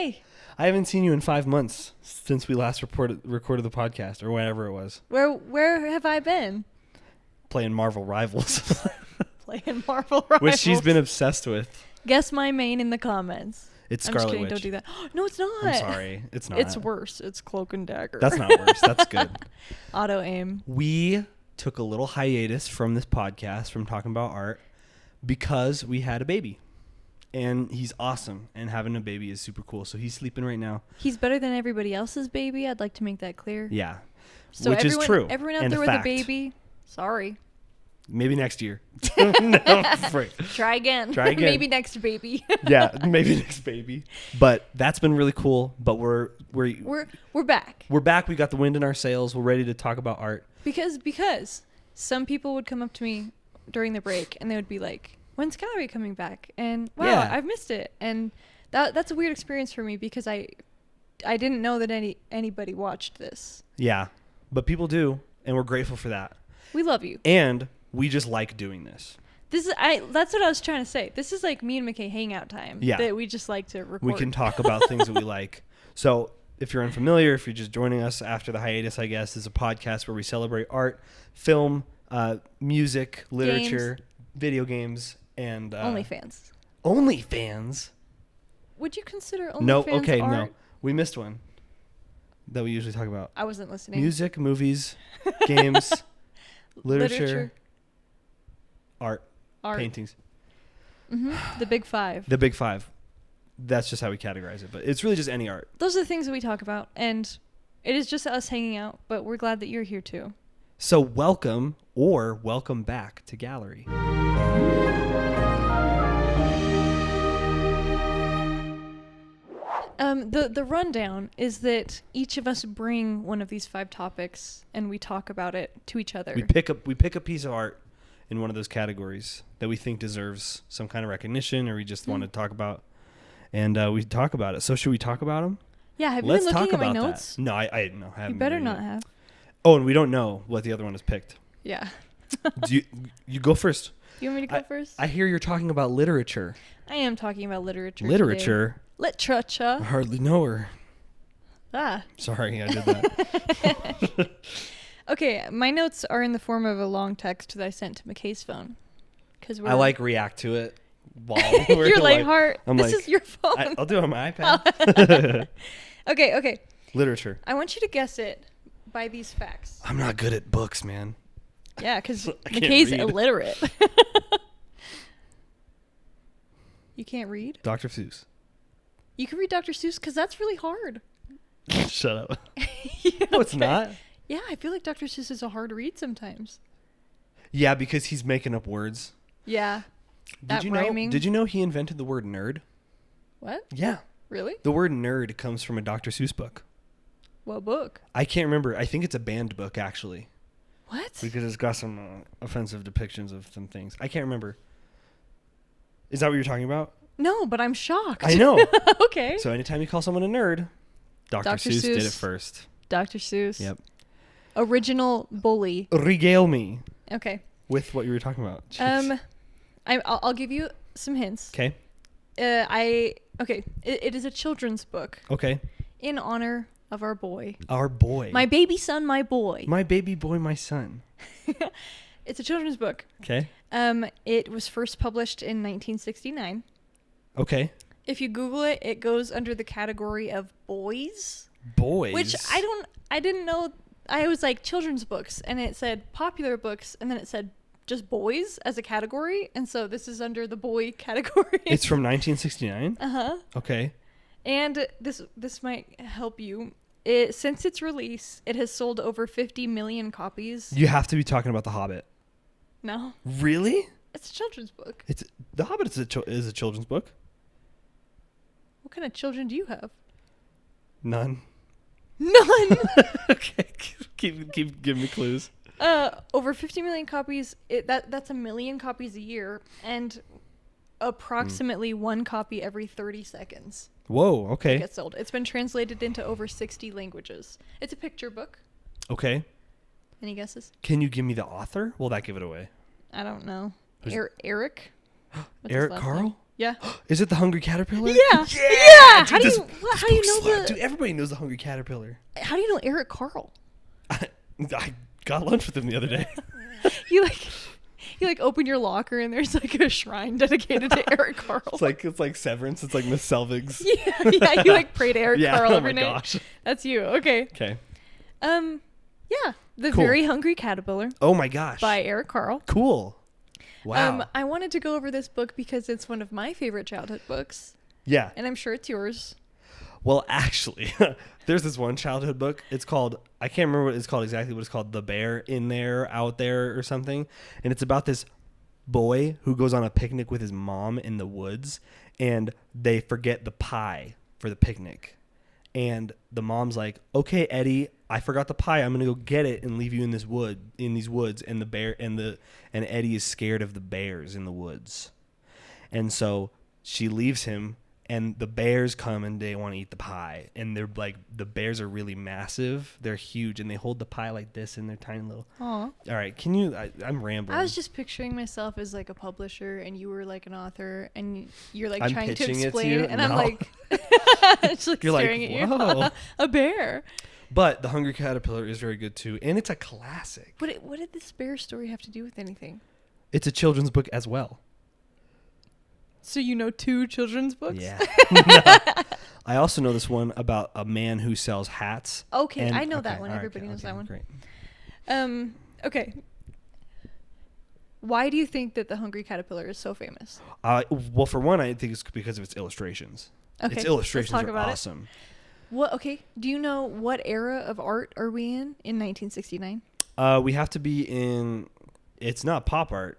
Hey. I haven't seen you in 5 months since we last recorded the podcast, or whatever it was. Where have I been? Playing Marvel Rivals. Playing Marvel Rivals. Which she's been obsessed with. Guess my main in the comments. It's I'm Scarlet just kidding, Witch. don't do that. No, it's not. I'm sorry. It's not. It's worse. It's Cloak and Dagger. That's not worse. That's good. Auto aim. We took a little hiatus from this podcast, from talking about art, because we had a baby. And he's awesome. And having a baby is super cool. So he's sleeping right now. He's better than everybody else's baby. I'd like to make that clear. Yeah. So which is true. Everyone out and there with fact. a baby, sorry. Maybe next year. No, frick. Try again. Try again. Maybe next baby. Yeah, maybe next baby. But that's been really cool. But we're back. We're back. We got the wind in our sails. We're ready to talk about art. Because some people would come up to me during the break and they would be like, "When's Gallery coming back?" And wow, yeah. I've missed it. And that's a weird experience for me because I didn't know that anybody watched this. Yeah, but people do, and we're grateful for that. We love you. And we just like doing this. That's what I was trying to say. This is like me and McKay hangout time. Yeah. That we just like to record. We can talk about things that we like. So if you're unfamiliar, if you're just joining us after the hiatus, I guess, is a podcast where we celebrate art, film, music, literature, video games, and... OnlyFans. OnlyFans? Would you consider OnlyFans No, okay, art? no. We missed one that we usually talk about. I wasn't listening. Music, movies, games, literature, art, paintings. Mm-hmm. The big five. The big five. That's just how we categorize it. But it's really just any art. Those are the things that we talk about. And it is just us hanging out. But we're glad that you're here too. So welcome back to Gallery. The rundown is that each of us bring one of these 5 topics and we talk about it to each other. We pick a piece of art in one of those categories that we think deserves some kind of recognition, or we just want to talk about, and we talk about it. So should we talk about them? Yeah, have Let's you been talk looking at about my notes? That. No, I haven't. You better been not yet. have. Oh, and we don't know what the other one has picked. Yeah. Do you go first? You want me to go first? I hear you're talking about literature. I am talking about literature. Literature? Today. Literature. I hardly know her. Ah. Sorry, I did that. Okay, my notes are in the form of a long text that I sent to McKay's phone. I react to it while we're You're like, Heart, this is your phone. I'll do it on my iPad. Okay. Literature. I want you to guess it by these facts. I'm not good at books, man. Yeah, because McKay's illiterate. You can't read? Dr. Seuss. You can read Dr. Seuss because that's really hard. Shut up. No, it's not. Yeah, I feel like Dr. Seuss is a hard read sometimes. Yeah, because he's making up words. Yeah. Did you know he invented the word nerd? What? Yeah. Really? The word nerd comes from a Dr. Seuss book. What book? I can't remember. I think it's a banned book, actually. What? Because it's got some offensive depictions of some things. I can't remember. Is that what you're talking about? No, but I'm shocked. I know. Okay. So anytime you call someone a nerd, Dr. Seuss did it first. Dr. Seuss. Yep. Original bully. Regale me. Okay. With what you were talking about. Jeez. I'll give you some hints. Okay. It is a children's book. Okay. In honor of our boy. Our boy. My baby son, my boy. My baby boy, my son. It's a children's book. Okay. It was first published in 1969. Okay. If you Google it, it goes under the category of boys. Boys. Which I didn't know. I was like children's books, and it said popular books, and then it said just boys as a category, and so this is under the boy category. It's from 1969? Uh-huh. Okay. And this might help you. Since its release, it has sold over 50 million copies. You have to be talking about The Hobbit. No. Really? It's a children's book. The Hobbit is a children's book. What kind of children do you have? None. Okay. Keep giving me clues. Over 50 million copies. That's a million copies a year, and approximately one copy every 30 seconds. Whoa. Okay. Gets sold. It's been translated into over 60 languages. It's a picture book. Okay. Any guesses? Can you give me the author? Will that give it away? I don't know. Who's- Eric. Eric Carle? Yeah. Is it the Hungry Caterpillar? Yeah. Yeah. How do Dude, you how do you know Dude, everybody knows the Hungry Caterpillar. how do you know Eric Carle? I got lunch with him the other day. You like open your locker and there's like a shrine dedicated to Eric Carle. It's like Severance. It's like Miss Selvig's. Yeah. You like pray to Eric Carle oh every my night. gosh. That's you. Okay. Okay. Yeah. The Cool. Very Hungry Caterpillar Oh my gosh. by Eric Carle. Cool. Wow. I wanted to go over this book because it's one of my favorite childhood books, yeah. and I'm sure it's yours. Well, actually, there's this one childhood book. It's called, I can't remember what it's called exactly, but it's called The Bear in There, Out There, or something. And it's about this boy who goes on a picnic with his mom in the woods, and they forget the pie for the picnic. And the mom's like, "Okay, Eddie, I forgot the pie. I'm gonna go get it and leave you in these woods." And the bear and Eddie is scared of the bears in the woods, and so she leaves him. And the bears come and they want to eat the pie. And they're like, the bears are really massive. They're huge. And they hold the pie like this in their tiny little. Aw. All right. Can you, I'm rambling. I was just picturing myself as like a publisher and you were like an author and you're like I'm trying to pitching it to explain you? and No. I'm like, just like You're like, staring at whoa. you. A bear. But The Hungry Caterpillar is very good too. And it's a classic. What did this bear story have to do with anything? It's a children's book as well. So you know 2 children's books? Yeah. I also know this one about a man who sells hats. Okay, I know that one. all right, Everybody knows that one. Great. Okay. Why do you think that The Hungry Caterpillar is so famous? Well, for one, I think it's because of its illustrations. Okay, Its illustrations let's talk are about awesome. Okay. Do you know what era of art are we in 1969? We have to be in. It's not pop art.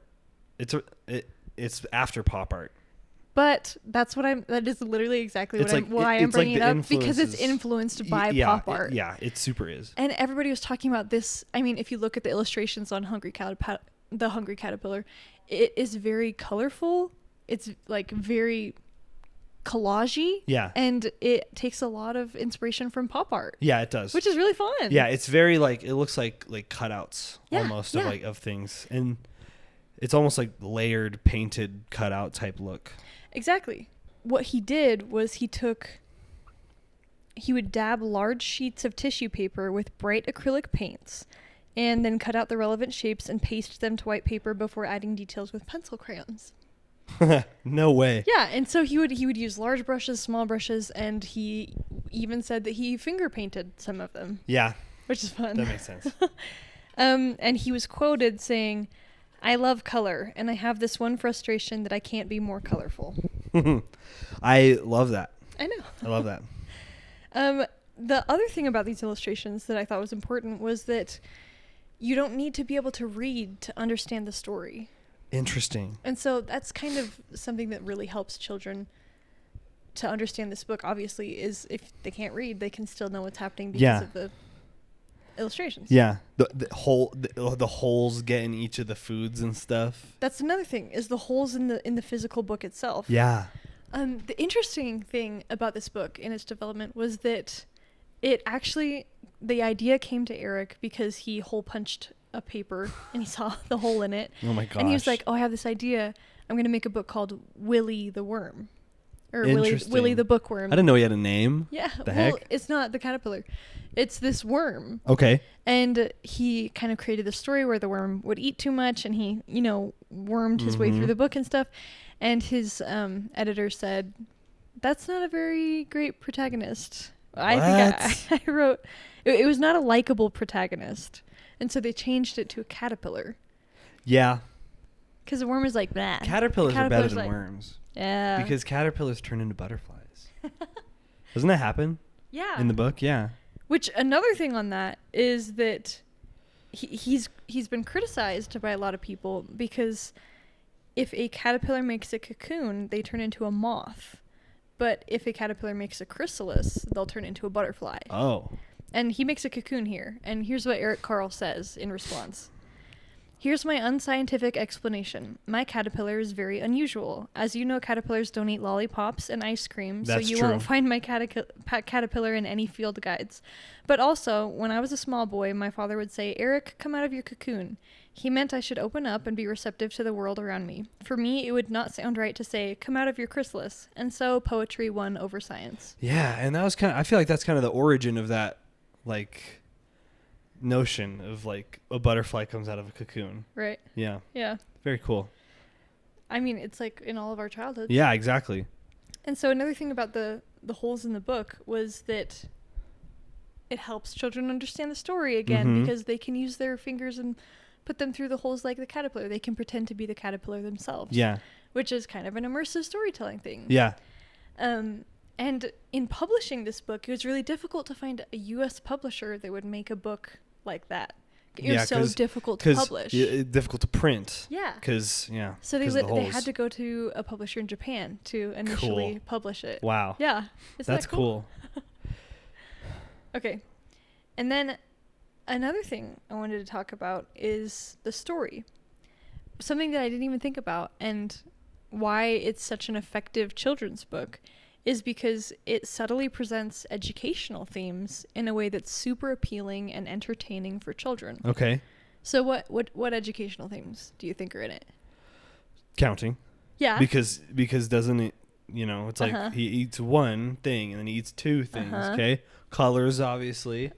It's after pop art. But that's what that is literally exactly It's why I'm bringing it up, because it's influences. influenced by pop art. It super is. And everybody was talking about this. I mean, if you look at the illustrations on The Hungry Caterpillar, it is very colorful. It's like very collagey. Yeah. And it takes a lot of inspiration from pop art. Yeah, it does. Which is really fun. Yeah, it's very it looks like cutouts almost yeah. of things, and it's almost like layered, painted, cutout type look. Exactly. What he did was he would dab large sheets of tissue paper with bright acrylic paints and then cut out the relevant shapes and paste them to white paper before adding details with pencil crayons. No way. Yeah, and so he would use large brushes, small brushes, and he even said that he finger painted some of them. Yeah. Which is fun. That makes sense. And he was quoted saying, "I love color, and I have this one frustration that I can't be more colorful." I love that. I know. I love that. The other thing about these illustrations that I thought was important was that you don't need to be able to read to understand the story. Interesting. And so that's kind of something that really helps children to understand this book, obviously, is if they can't read, they can still know what's happening because of the illustrations. Yeah. The holes get in each of the foods and stuff. That's another thing, is the holes in the physical book itself. Yeah. The interesting thing about this book in its development was that the idea came to Eric because he hole punched a paper and he saw the hole in it. Oh my gosh. And he was like, "Oh, I have this idea. I'm going to make a book called Willy the Worm." Or Interesting. Willy the Bookworm. I didn't know he had a name. Yeah. Heck? It's not the caterpillar. It's this worm. Okay. And he kind of created the story where the worm would eat too much and he, wormed his way through the book and stuff. And his editor said, "That's not a very great protagonist." I think I wrote, it was not a likable protagonist. And so they changed it to a caterpillar. Yeah. Because the worm is like, "Bah." Caterpillars are better than like, worms. Yeah. Because caterpillars turn into butterflies. Doesn't that happen? Yeah. In the book? Yeah. Which another thing on that is that he's been criticized by a lot of people because if a caterpillar makes a cocoon, they turn into a moth. But if a caterpillar makes a chrysalis, they'll turn into a butterfly. Oh. And he makes a cocoon here. And here's what Eric Carle says in response. "Here's my unscientific explanation. My caterpillar is very unusual. As you know, caterpillars don't eat lollipops and ice cream, so you won't find my caterpillar in any field guides. But also, when I was a small boy, my father would say, 'Eric, come out of your cocoon.' He meant I should open up and be receptive to the world around me. For me, it would not sound right to say, come out of your chrysalis. And so poetry won over science. Yeah, and that was I feel like that's kind of the origin of that, like, notion of, like, a butterfly comes out of a cocoon. Right. Yeah. Yeah. Very cool. I mean, it's like in all of our childhoods. Yeah, exactly. And so another thing about the holes in the book was that it helps children understand the story again because they can use their fingers and put them through the holes like the caterpillar. They can pretend to be the caterpillar themselves. Yeah. Which is kind of an immersive storytelling thing. Yeah. And in publishing this book, it was really difficult to find a U.S. publisher that would make a book like that. It was so difficult to publish. Difficult to print. Yeah. Because, yeah. So they had to go to a publisher in Japan to initially publish it. Wow. Yeah. That's cool. Okay. And then another thing I wanted to talk about is the story. Something that I didn't even think about, and why it's such an effective children's book is because it subtly presents educational themes in a way that's super appealing and entertaining for children. Okay. So what educational themes do you think are in it? Counting. Yeah. Because doesn't it, it's like he eats one thing and then he eats two things, okay? Colors, obviously.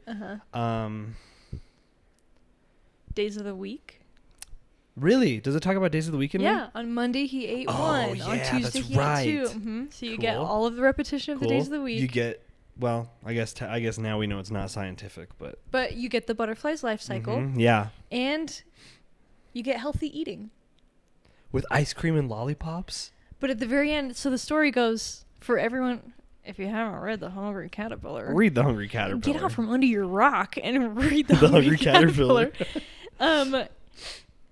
Days of the week. Really? Does it talk about days of the week in there? Yeah. On Monday, he ate one. Yeah, on Tuesday, he ate two. So you get all of the repetition of the days of the week. You get, well, I guess now we know it's not scientific, but you get the butterfly's life cycle. Yeah. And you get healthy eating. With ice cream and lollipops? But at the very end, so the story goes, for everyone, if you haven't read The Hungry Caterpillar. Read The Hungry Caterpillar. Get out from under your rock and read The Hungry Caterpillar.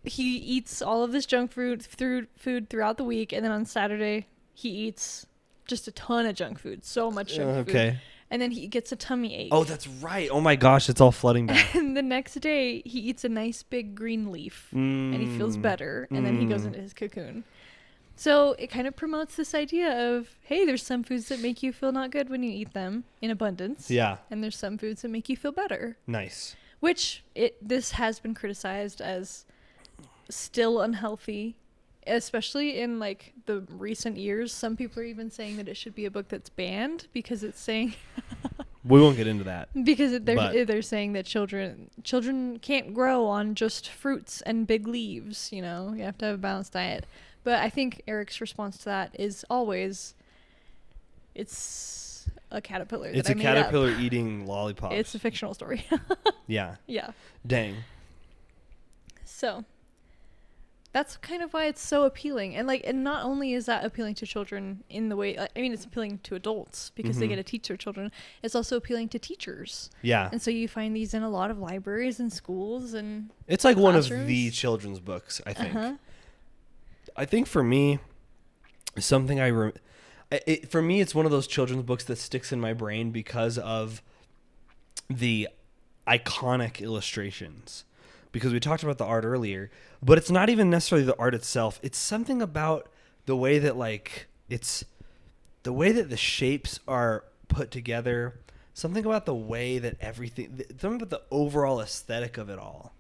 He eats all of this junk food throughout the week, and then on Saturday, he eats just a ton of junk food. So much junk food. And then he gets a tummy ache. Oh, that's right. Oh my gosh, it's all flooding back. And the next day, he eats a nice big green leaf, and he feels better, and then he goes into his cocoon. So it kind of promotes this idea of, hey, there's some foods that make you feel not good when you eat them in abundance. Yeah. And there's some foods that make you feel better. Nice. Which this has been criticized as still unhealthy, especially in like the recent years. Some people are even saying that it should be a book that's banned because it's saying we won't get into that because they're saying that children can't grow on just fruits and big leaves. You have to have a balanced diet. But I think Eric's response to that is always, it's a caterpillar. It's a caterpillar eating lollipops. It's a fictional story. Yeah. Yeah. Dang. So that's kind of why it's so appealing. And not only is that appealing to children in the way, it's appealing to adults because they get to teach their children. It's also appealing to teachers. Yeah. And so you find these in a lot of libraries and schools and it's like classrooms. One of the children's books, I think. I think for me, something for me, it's one of those children's books that sticks in my brain because of the iconic illustrations. Because we talked about the art earlier, but it's not even necessarily the art itself. It's something about the way that the shapes are put together. Something about the way that something about the overall aesthetic of it all.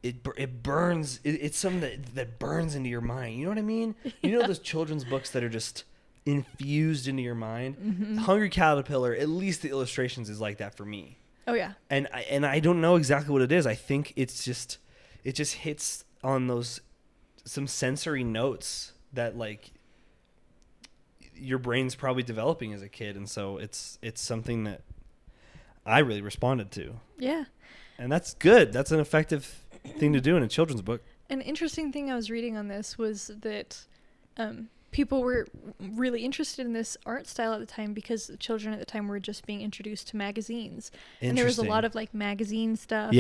It burns. It's something that burns into your mind. You know what I mean? You know those children's books that are just infused into your mind? Hungry Caterpillar, at least the illustrations is like that for me. Oh yeah. And I don't know exactly what it is. I think it just hits on some sensory notes that your brain's probably developing as a kid, and so it's something that I really responded to. Yeah. And that's good. That's an effective thing to do in a children's book. An interesting thing I was reading on this was that people were really interested in this art style at the time because children at the time were just being introduced to magazines. And there was a lot of magazine stuff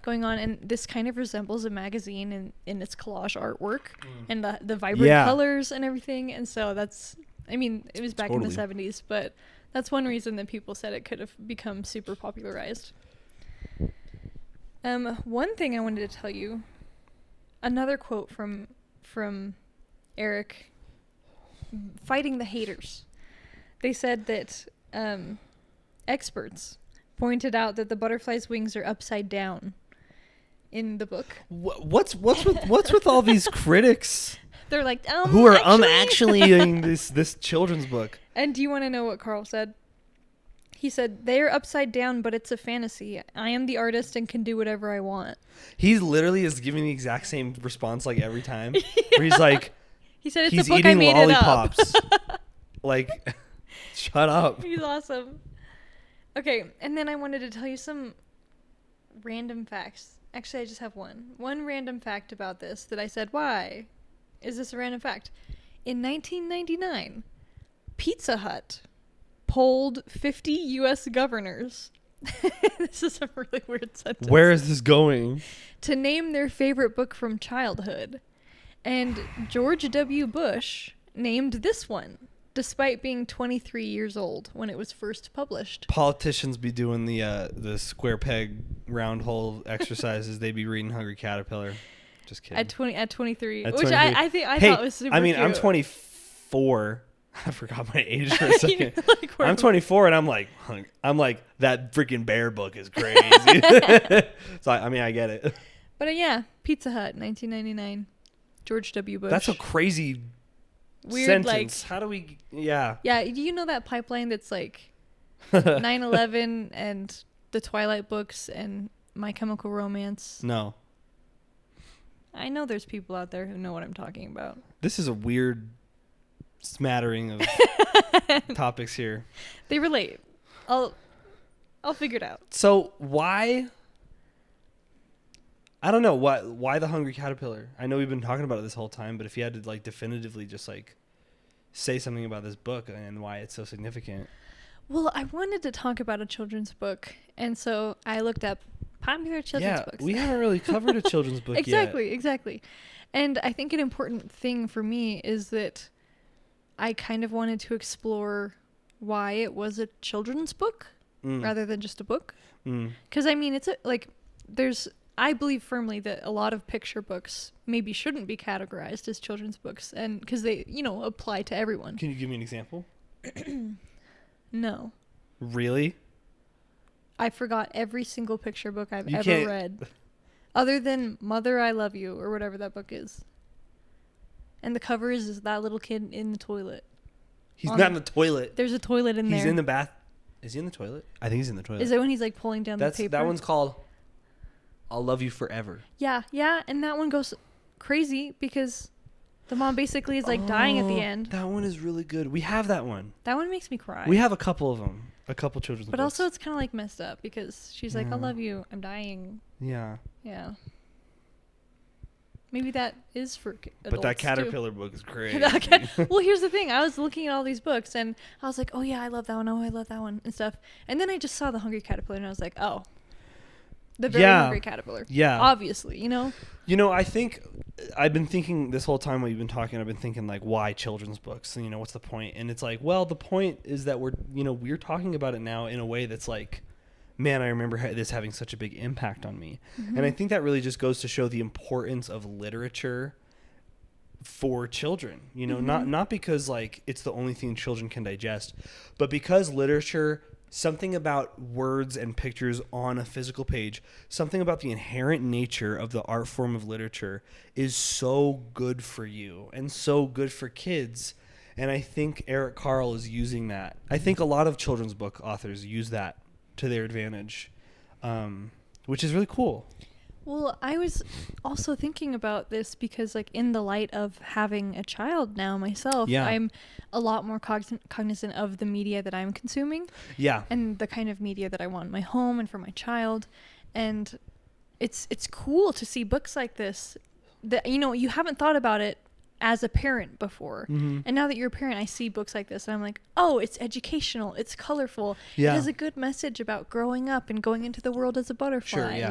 going on. And this kind of resembles a magazine in its collage artwork and the vibrant colors and everything. And so it was back in the 70s, but that's one reason that people said it could have become super popularized. One thing I wanted to tell you, another quote from Eric fighting the haters. They said that experts pointed out that the butterfly's wings are upside down in the book. What's with all these critics? They're like, who are actually in this children's book. And do you want to know what Carl said? He said, "They are upside down, but it's a fantasy. I am the artist and can do whatever I want." He literally is giving the exact same response like every time. Yeah. Where he's like, he said, "It's he's a book, eating I made lollipops." it up. Like, shut up. He's awesome. Okay, and then I wanted to tell you some random facts. Actually, I just have one. One random fact about this that I said, why is this a random fact? In 1999, Pizza Hut polled 50 U.S. governors. This is a really weird sentence. Where is this going? To name their favorite book from childhood. And George W. Bush named this one, despite being 23 years old when it was first published. Politicians be doing the square peg round hole exercises. They be reading Hungry Caterpillar. Just kidding. At 23, At which 23. I thought was super cute. I'm 24. I forgot my age for a second. Like, I'm 24 and I'm like that freaking bear book is crazy. So I get it. But yeah, Pizza Hut, 1999. George W. Bush. That's a crazy weird sentence. like. How do we? Yeah. Yeah. Do you know that pipeline that's like 9/11 and the Twilight books and My Chemical Romance? No. I know there's people out there who know what I'm talking about. This is a weird smattering of topics here. They relate. I'll figure it out. So why? I don't know why the Hungry Caterpillar. I know we've been talking about it this whole time, but if you had to like definitively just like say something about this book and why it's so significant. Well, I wanted to talk about a children's book, and so I looked up popular children's books. We haven't really covered a children's book Exactly. yet. And I think an important thing for me is that I kind of wanted to explore why it was a children's book rather than just a book. Because I mean, I believe firmly that a lot of picture books maybe shouldn't be categorized as children's books, and because they, apply to everyone. Can you give me an example? No. Really? I forgot every single picture book I've ever read, other than Mother, I Love You, or whatever that book is. And the cover is that little kid in the toilet. He's not in the toilet. There's a toilet in there. He's in the bath. Is he in the toilet? I think he's in the toilet. Is it when he's like pulling down the paper? That one's called I'll Love You Forever. Yeah, and that one goes crazy because the mom basically is like dying at the end. That one is really good. We have that one. That one makes me cry. We have a couple of them. A couple children's books. But also it's kind of like messed up because she's like, I love you. I'm dying. Yeah. Yeah. Maybe that is for adults. But that Caterpillar book is crazy. Well, here's the thing. I was looking at all these books and I was like, oh yeah, I love that one. Oh, I love that one and stuff. And then I just saw the Hungry Caterpillar and I was like, oh, the very Hungry Caterpillar. Yeah. Obviously, I think I've been thinking this whole time while you've been talking, I've been thinking like, why children's books? What's the point? And it's like, well, the point is that we're talking about it now in a way that's like, man, I remember this having such a big impact on me. Mm-hmm. And I think that really just goes to show the importance of literature for children, not because like it's the only thing children can digest, but because literature, something about words and pictures on a physical page, something about the inherent nature of the art form of literature is so good for you and so good for kids. And I think Eric Carle is using that. I think a lot of children's book authors use that to their advantage, which is really cool. Well, I was also thinking about this because, like, in the light of having a child now myself, I'm a lot more cognizant of the media that I'm consuming. Yeah. And the kind of media that I want in my home and for my child. And it's cool to see books like this that, you haven't thought about it as a parent before. Mm-hmm. And now that you're a parent, I see books like this and I'm like, oh, it's educational. It's colorful. Yeah. It has a good message about growing up and going into the world as a butterfly,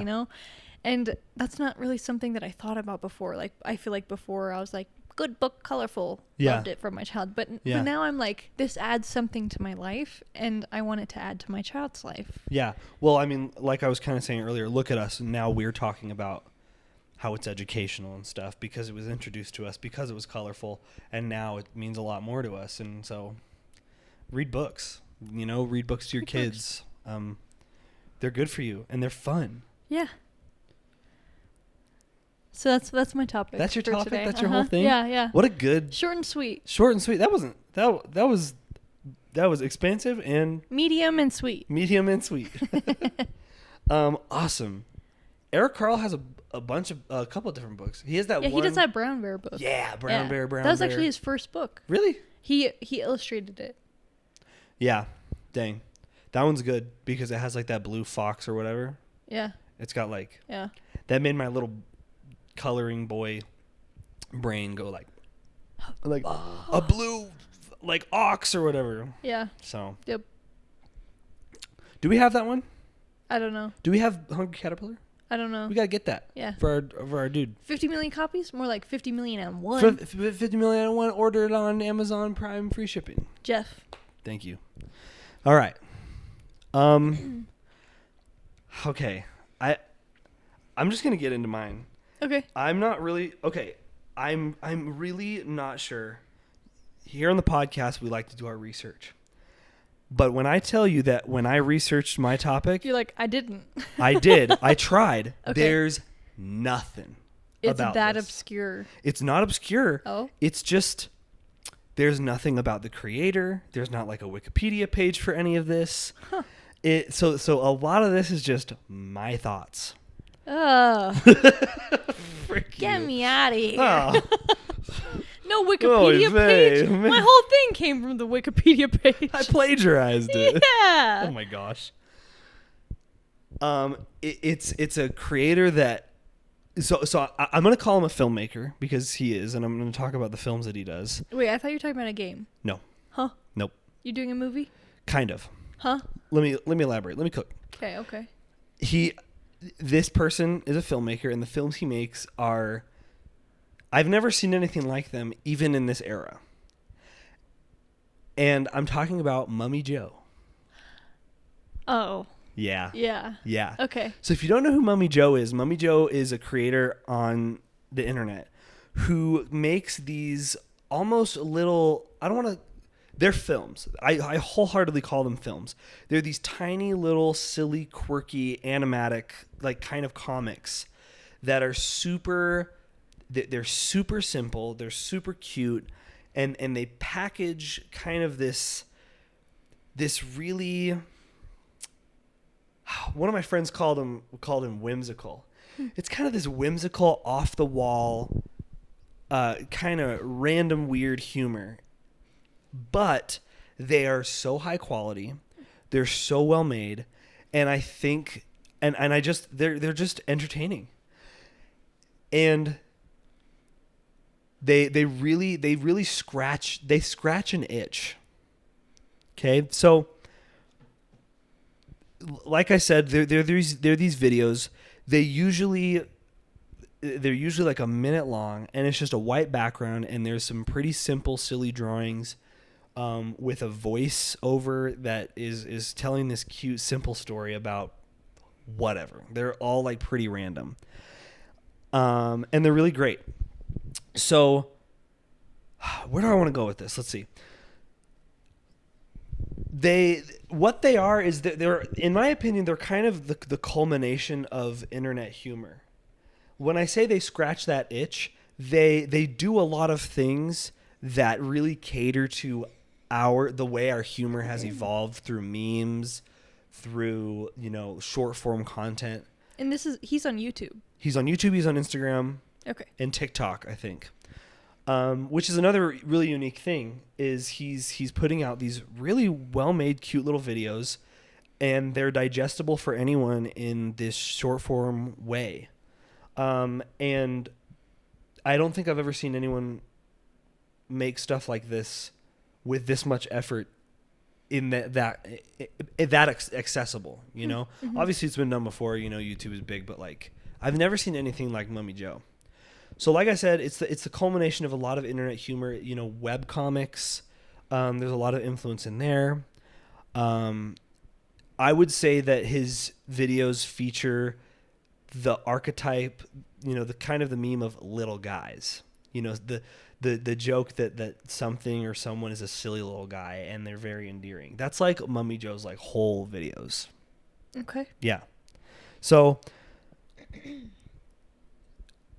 And that's not really something that I thought about before. Like, I feel like before I was like, good book, colorful. Loved it from my child. But now I'm like, this adds something to my life and I want it to add to my child's life. Yeah. Well, I mean, like I was kind of saying earlier, look at us. And now we're talking about how it's educational and stuff because it was introduced to us, because it was colorful. And now it means a lot more to us. And so read books, read books to your kids. They're good for you and they're fun. Yeah. So that's my topic. That's your for topic? Today. That's your whole thing? Yeah. What a good... Short and sweet. Short and sweet. That was expansive and... Medium and sweet. Medium and sweet. Awesome. Eric Carle has a couple of different books. He has that one... Yeah, he does that Brown Bear book. Yeah, Brown Bear. That was actually his first book. Really? He illustrated it. Yeah. Dang. That one's good because it has like that blue fox or whatever. Yeah. It's got like... Yeah. That made my little coloring boy brain go like a blue like ox or whatever. Yeah. So. Yep. Do we have that one? I don't know. Do we have Hungry Caterpillar? I don't know. We gotta get that. Yeah. For our dude. 50 million copies? More like 50 million and one. 50 million and one ordered on Amazon Prime, free shipping. Jeff. Thank you. All right. Okay. I'm just gonna get into mine. Okay. I'm really not sure. Here on the podcast, we like to do our research. But when I tell you that when I researched my topic... You're like, I didn't. I did. I tried. Okay. There's nothing about that this. obscure. It's not obscure. Oh? It's just... There's nothing about the creator. There's not like a Wikipedia page for any of this. Huh. So a lot of this is just my thoughts. Oh. Get me out of here. Oh. No Wikipedia page. Man. My whole thing came from the Wikipedia page. I plagiarized it. Yeah. Oh my gosh. It's a creator that... So I'm going to call him a filmmaker because he is, and I'm going to talk about the films that he does. Wait, I thought you were talking about a game. No. Huh? Nope. You doing a movie? Kind of. Huh? Let me elaborate. Let me cook. Okay. This person is a filmmaker, and the films he makes are... I've never seen anything like them, even in this era. And I'm talking about Mummy Joe. Oh. Yeah. Yeah. Okay. So if you don't know who Mummy Joe is a creator on the internet who makes these almost little... I don't want to... They're films. I wholeheartedly call them films. They're these tiny little silly, quirky, animatic, like kind of comics that are super... They're super simple. They're super cute. And they package kind of this really... One of my friends called him whimsical. It's kind of this whimsical, off-the-wall, kind of random, weird humor. But they are so high quality, they're so well made, and I think, and I just they're just entertaining, and they really scratch an itch. Okay, so like I said, they're these videos. They're usually like a minute long, and it's just a white background, and there's some pretty simple, silly drawings. With a voice over that is telling this cute, simple story about whatever. They're all like pretty random. And they're really great. So where do I want to go with this? Let's see. What they are is that they're, in my opinion, they're kind of the culmination of internet humor. When I say they scratch that itch, they do a lot of things that really cater to the way our humor has evolved through memes, through, short form content. And he's on YouTube. He's on YouTube, he's on Instagram. Okay. And TikTok, I think. Which is another really unique thing, is he's putting out these really well-made, cute little videos, and they're digestible for anyone in this short form way. And I don't think I've ever seen anyone make stuff like this with this much effort in that accessible, Mm-hmm. Obviously it's been done before, YouTube is big, but like I've never seen anything like Mummy Joe. So like I said, it's the culmination of a lot of internet humor, web comics. There's a lot of influence in there. I would say that his videos feature the archetype, the kind of the meme of little guys, the joke that something or someone is a silly little guy and they're very endearing. That's like Mummy Joe's like whole videos. Okay. Yeah. So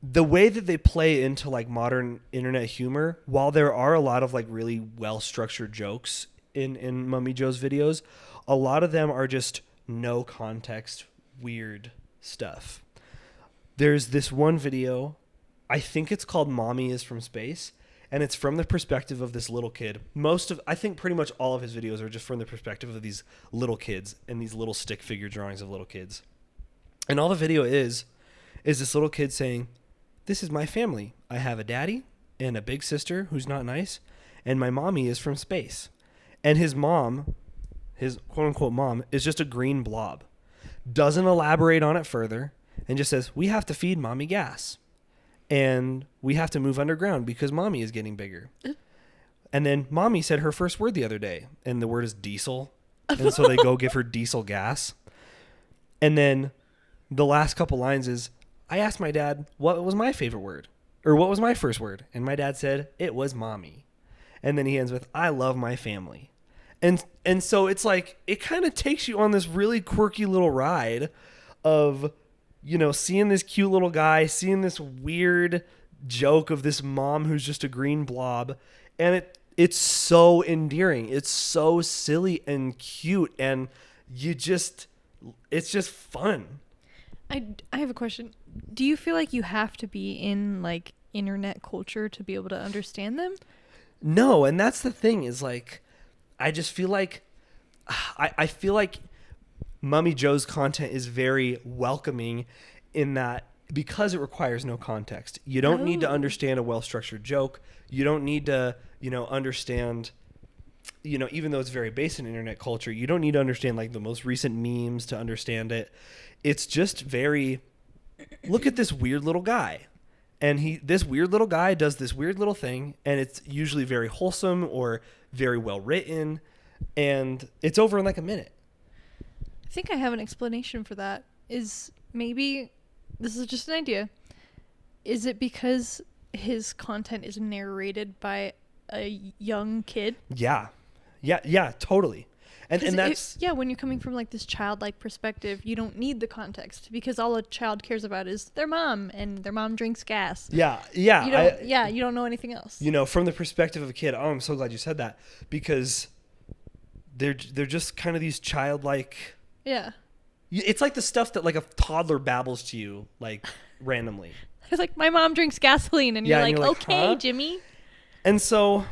the way that they play into like modern internet humor, while there are a lot of like really well structured jokes in Mummy Joe's videos, a lot of them are just no context weird stuff. There's this one video, I think it's called Mommy is from Space, and it's from the perspective of this little kid. I think pretty much all of his videos are just from the perspective of these little kids and these little stick figure drawings of little kids. And all the video is this little kid saying, "This is my family. I have a daddy and a big sister who's not nice, and my mommy is from space." And his mom, his quote unquote mom, is just a green blob. Doesn't elaborate on it further and just says, "We have to feed mommy gas. And we have to move underground because mommy is getting bigger." And then mommy said her first word the other day, and the word is diesel. And so they go give her diesel gas. And then the last couple lines is, "I asked my dad, what was my favorite word? Or what was my first word? And my dad said, it was mommy." And then he ends with, "I love my family." And so it's like, it kind of takes you on this really quirky little ride of, you know, seeing this cute little guy, seeing this weird joke of this mom who's just a green blob. And it's so endearing. It's so silly and cute. And it's just fun. I have a question. Do you feel like you have to be in like internet culture to be able to understand them? No. And that's the thing is like, I just feel like, I feel like Mummy Joe's content is very welcoming in that because it requires no context. You don't need to understand a well-structured joke. You don't need to, you know, understand, you know, even though it's very based in internet culture, you don't need to understand like the most recent memes to understand it. It's just very, look at this weird little guy. And this weird little guy does this weird little thing, and it's usually very wholesome or very well written, and it's over in like a minute. I think I have an explanation for that. Is maybe, this is just an idea, is it because his content is narrated by a young kid? Yeah, totally. And that's... when you're coming from like this childlike perspective, you don't need the context because all a child cares about is their mom, and their mom drinks gas. Yeah. You don't know anything else. You know, from the perspective of a kid, I'm so glad you said that, because they're just kind of these childlike... Yeah. It's like the stuff that like a toddler babbles to you like randomly. It's like, my mom drinks gasoline, and you're like, okay, huh? Jimmy. And so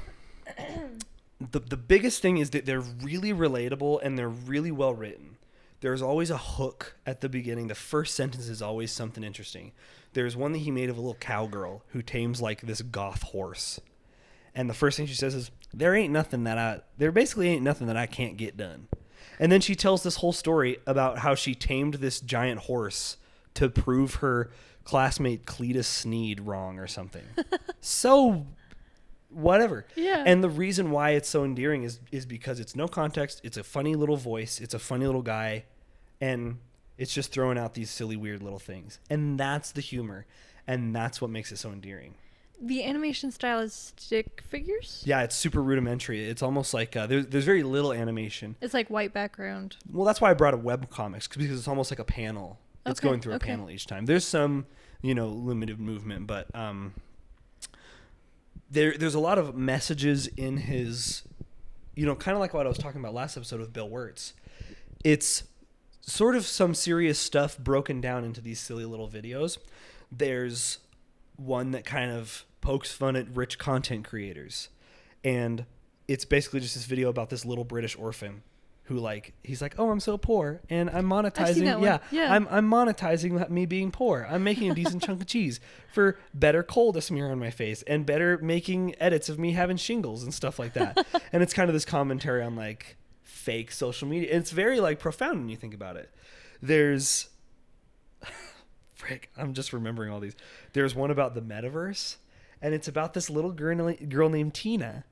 the biggest thing is that they're really relatable and they're really well written. There's always a hook at the beginning. The first sentence is always something interesting. There's one that he made of a little cowgirl who tames like this goth horse. And the first thing she says is, there basically ain't nothing that I can't get done. And then she tells this whole story about how she tamed this giant horse to prove her classmate Cletus Sneed wrong or something. So whatever. Yeah. And the reason why it's so endearing is because it's no context. It's a funny little voice. It's a funny little guy. And it's just throwing out these silly, weird little things. And that's the humor. And that's what makes it so endearing. The animation style is stick figures? Yeah, it's super rudimentary. It's almost like there's very little animation. It's like white background. Well, that's why I brought a webcomics, because it's almost like a panel. It's going through a panel each time. There's some, you know, limited movement, but there's a lot of messages in his, you know, kind of like what I was talking about last episode with Bill Wirtz. It's sort of some serious stuff broken down into these silly little videos. There's one that kind of pokes fun at rich content creators, and it's basically just this video about this little British orphan who, like, he's like, oh, I'm so poor and I'm monetizing. I'm monetizing me being poor. I'm making a decent chunk of cheese for better coal to smear on my face and better making edits of me having shingles and stuff like that. And it's kind of this commentary on like fake social media. And it's very like profound when you think about it. There's I'm just remembering all these. There's one about the metaverse, and it's about this little girl named Tina,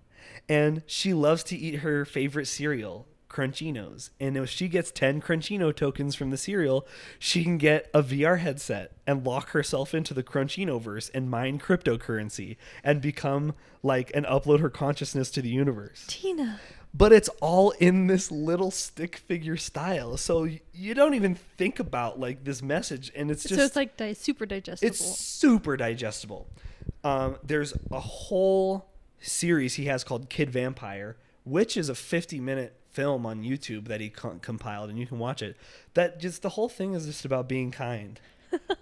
and she loves to eat her favorite cereal, Crunchinos. And if she gets 10 Crunchino tokens from the cereal, she can get a VR headset and lock herself into the Crunchino-verse and mine cryptocurrency and become like and upload her consciousness to the universe. Tina. but it's all in this little stick figure style. So you don't even think about like this message, and it's just so it's like super digestible. It's super digestible. There's a whole series he has called Kid Vampire, which is a 50-minute film on YouTube that he compiled, and you can watch it. That just the whole thing is just about being kind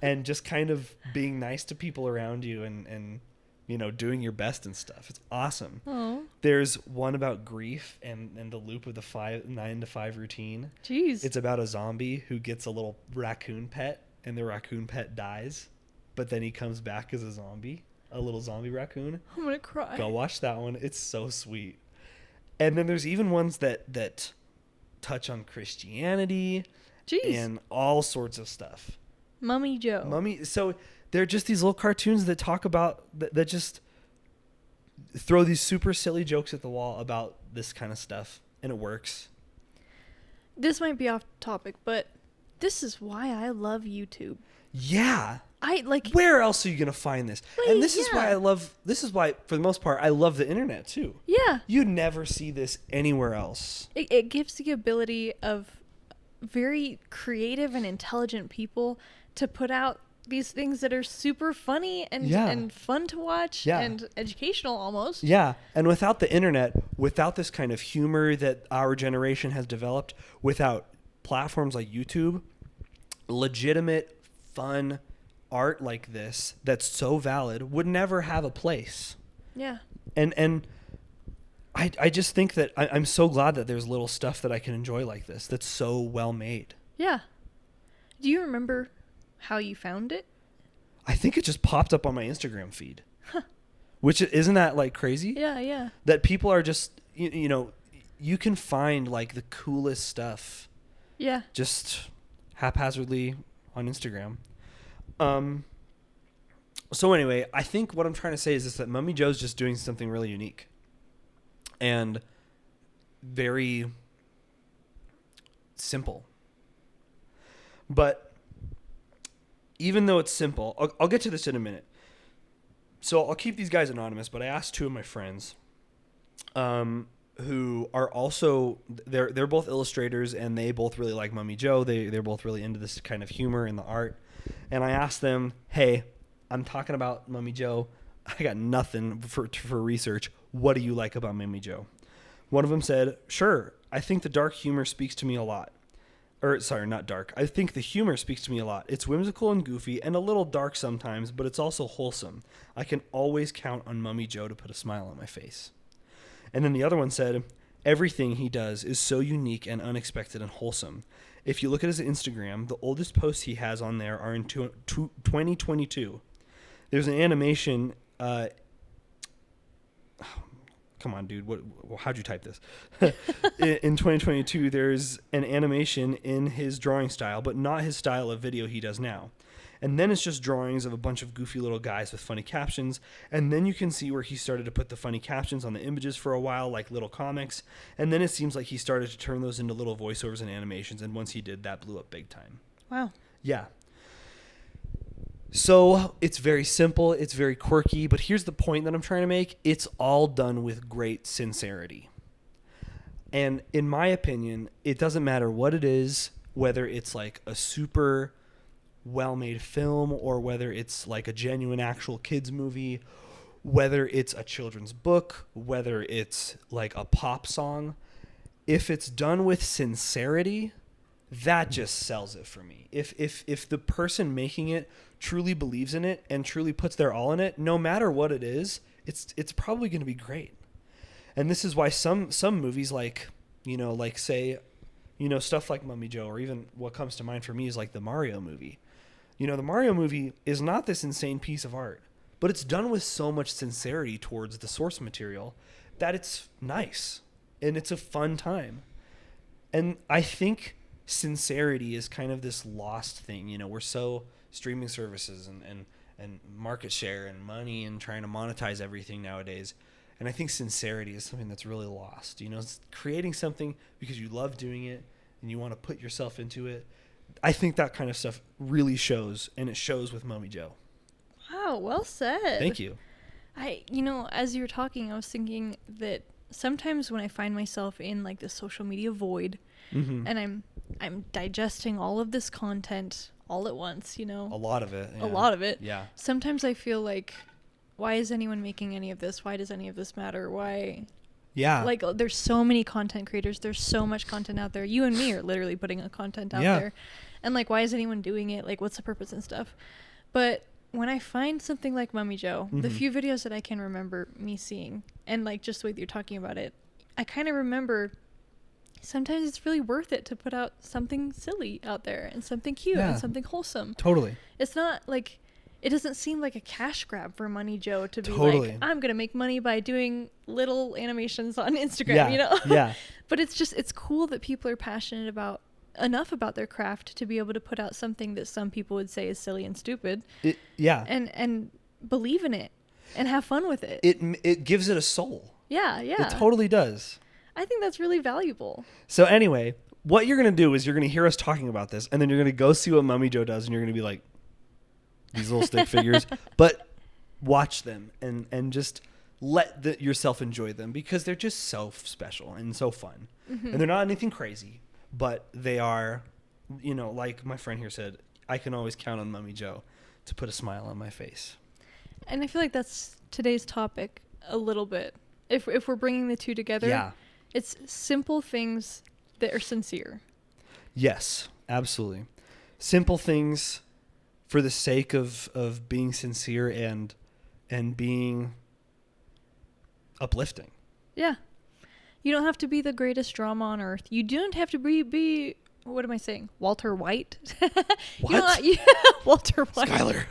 and just kind of being nice to people around you, and you know, doing your best and stuff. It's awesome. Oh. There's one about grief and the loop of the 9 to 5 routine. Jeez. It's about a zombie who gets a little raccoon pet, and the raccoon pet dies, but then he comes back as a zombie, a little zombie raccoon. I'm gonna cry. Go watch that one. It's so sweet. And then there's even ones that touch on Christianity. Jeez. And all sorts of stuff. Mummy Joe. So they're just these little cartoons that talk about, that just throw these super silly jokes at the wall about this kind of stuff, and it works. This might be off topic, but this is why I love YouTube. Yeah. Where else are you going to find this? And this is why, for the most part, I love the internet too. Yeah. You'd never see this anywhere else. It gives the ability of very creative and intelligent people to put out these things that are super funny and fun to watch and educational almost. Yeah. And without the internet, without this kind of humor that our generation has developed, without platforms like YouTube, legitimate, fun art like this that's so valid would never have a place. Yeah. And I just think that I'm so glad that there's little stuff that I can enjoy like this that's so well made. Yeah. Do you remember how you found it? I think it just popped up on my Instagram feed. Huh. Which, isn't that like crazy? Yeah, yeah. That people are just, you know, you can find like the coolest stuff. Yeah. Just haphazardly on Instagram. So anyway, I think what I'm trying to say is that Mummy Joe's just doing something really unique and very simple. But even though it's simple, I'll get to this in a minute. So I'll keep these guys anonymous, but I asked two of my friends, who are also, they're both illustrators, and they both really like Mummy Joe. They're both really into this kind of humor in the art. And I asked them, hey, I'm talking about Mummy Joe. I got nothing for research. What do you like about Mummy Joe? One of them said, sure, I think the dark humor speaks to me a lot. Or, sorry, not dark. I think the humor speaks to me a lot. It's whimsical and goofy and a little dark sometimes, but it's also wholesome. I can always count on Mummy Joe to put a smile on my face. And then the other one said, everything he does is so unique and unexpected and wholesome. If you look at his Instagram, the oldest posts he has on there are in 2022. There's an animation. Come on, dude. How'd you type this? In 2022, there's an animation in his drawing style, but not his style of video he does now. And then it's just drawings of a bunch of goofy little guys with funny captions. And then you can see where he started to put the funny captions on the images for a while, like little comics. And then it seems like he started to turn those into little voiceovers and animations. And once he did, that blew up big time. Wow. Yeah. So it's very simple. It's very quirky. But here's the point that I'm trying to make. It's all done with great sincerity. And in my opinion, it doesn't matter what it is, whether it's like a super well-made film or whether it's like a genuine actual kids movie, whether it's a children's book, whether it's like a pop song. If it's done with sincerity, that just sells it for me. If the person making it truly believes in it and truly puts their all in it, no matter what it is, it's probably going to be great. And this is why some movies like, you know, like say, you know, stuff like Mummy Joe, or even what comes to mind for me is like the Mario movie. You know, the Mario movie is not this insane piece of art, but it's done with so much sincerity towards the source material that it's nice and it's a fun time. And I think sincerity is kind of this lost thing. You know, we're so streaming services and market share and money and trying to monetize everything nowadays. And I think sincerity is something that's really lost. You know, it's creating something because you love doing it and you want to put yourself into it. I think that kind of stuff really shows, and it shows with Mummy Joe. Wow, well said. Thank you. You know, as you were talking, I was thinking that sometimes when I find myself in like the social media void, Mm-hmm. and I'm digesting all of this content all at once, you know, A lot of it. a lot of it. Yeah. Sometimes I feel like, why is anyone making any of this? Why does any of this matter? Why? Yeah. Like, there's so many content creators. There's so much content out there. You and me are literally putting a content out there. And like, why is anyone doing it? Like, what's the purpose and stuff? But when I find something like Mummy Joe, the few videos that I can remember me seeing, and like just the way that you're talking about it, I kind of remember sometimes it's really worth it to put out something silly out there and something cute and something wholesome. Totally. It's not like, it doesn't seem like a cash grab for Money Joe to be Totally. like, I'm going to make money by doing little animations on Instagram, you know? Yeah. But it's cool that people are passionate enough about their craft to be able to put out something that some people would say is silly and stupid. And believe in it and have fun with it. It gives it a soul. Yeah. It totally does. I think that's really valuable. So anyway, what you're going to do is you're going to hear us talking about this, and then you're going to go see what Mummy Joe does, and you're going to be like, these little stick figures. But watch them and just let yourself enjoy them, because they're just so special and so fun. Mm-hmm. And they're not anything crazy, but they are, you know, like my friend here said, I can always count on Mummy Joe to put a smile on my face. And I feel like that's today's topic a little bit. If we're bringing the two together. Yeah. It's simple things that are sincere. Yes, absolutely. Simple things for the sake of being sincere and being uplifting. Yeah. You don't have to be the greatest drama on earth. You don't have to be what am I saying? Walter White? What? Walter White. Skyler.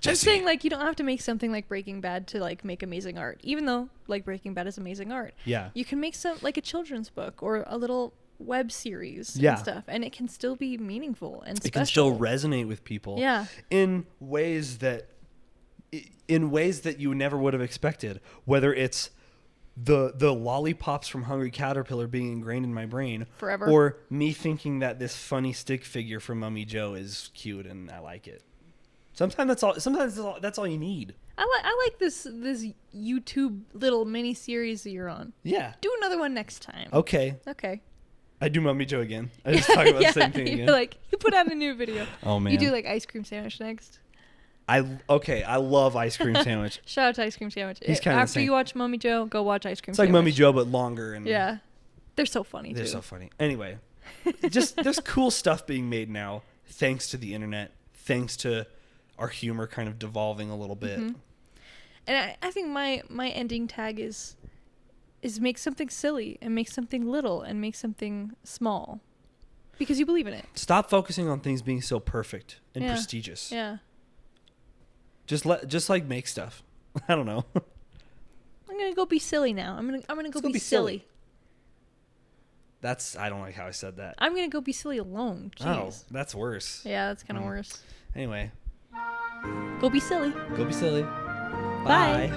I'm saying, like, you don't have to make something like Breaking Bad to, like, make amazing art. Even though, like, Breaking Bad is amazing art. Yeah. You can make like, a children's book or a little web series and stuff. And it can still be meaningful and special. It can still resonate with people. Yeah. In ways that you never would have expected. Whether it's the lollipops from Hungry Caterpillar being ingrained in my brain forever, or me thinking that this funny stick figure from Mummy Joe is cute and I like it. Sometimes that's all you need. I like this YouTube little mini series that you're on. Yeah. Do another one next time. Okay. I do Mummy Joe again. I just talk about the same thing again. You're like, you put out a new video. Oh man. You do like ice cream sandwich next. I love ice cream sandwich. Shout out to ice cream sandwich. He's kind of after you watch Mummy Joe, go watch ice cream. It's like sandwich. Mummy Joe but longer and yeah, they're so funny. They're so funny. Anyway, just there's cool stuff being made now thanks to the internet, thanks to our humor kind of devolving a little bit. Mm-hmm. And I think my ending tag is make something silly and make something little and make something small, because you believe in it. Stop focusing on things being so perfect and prestigious. Yeah. Just like make stuff. I don't know. I'm gonna go be silly now. I'm gonna go be silly. I don't like how I said that. I'm gonna go be silly alone. Jeez. Oh, that's worse. Yeah, that's kind of worse. Anyway. Go be silly. Go be silly. Bye.